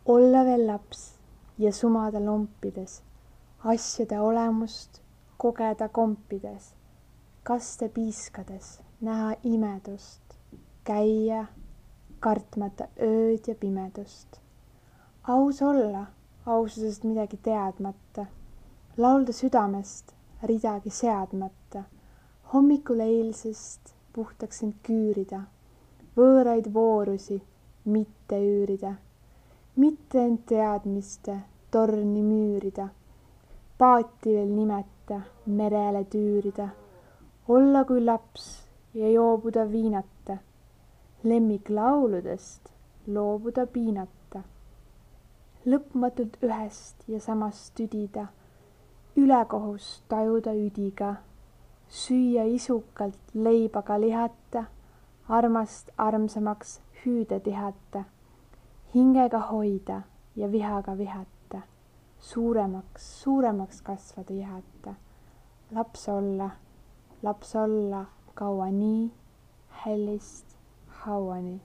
olla veel laps ja sumada lompides, asjade olemust kogeda kompides, kaste piiskades, näha imedust, käia, kartmata ööd ja pimedust. Aus olla, aususest midagi teadmata, laulda südamest, ridagi seadmata, hommikul eilsest puhtaks end küürida, võõraid voorusi mitte üürida, mitte end teadmiste torni müürida, paati veel nimeta, merele tüürida, olla kui laps ja joobuda viinata, lemmiklauludest loobuda piinata, lõpmatult ühest ja samast tüdida, ülekohust tajuda üdiga, süüa isukalt leibaga lihata, armast armsamaks hüüda tihata, hingega hoida ja vihaga vihata, suuremaks kasvada jääta, laps olla kaua nii, hällist hauani.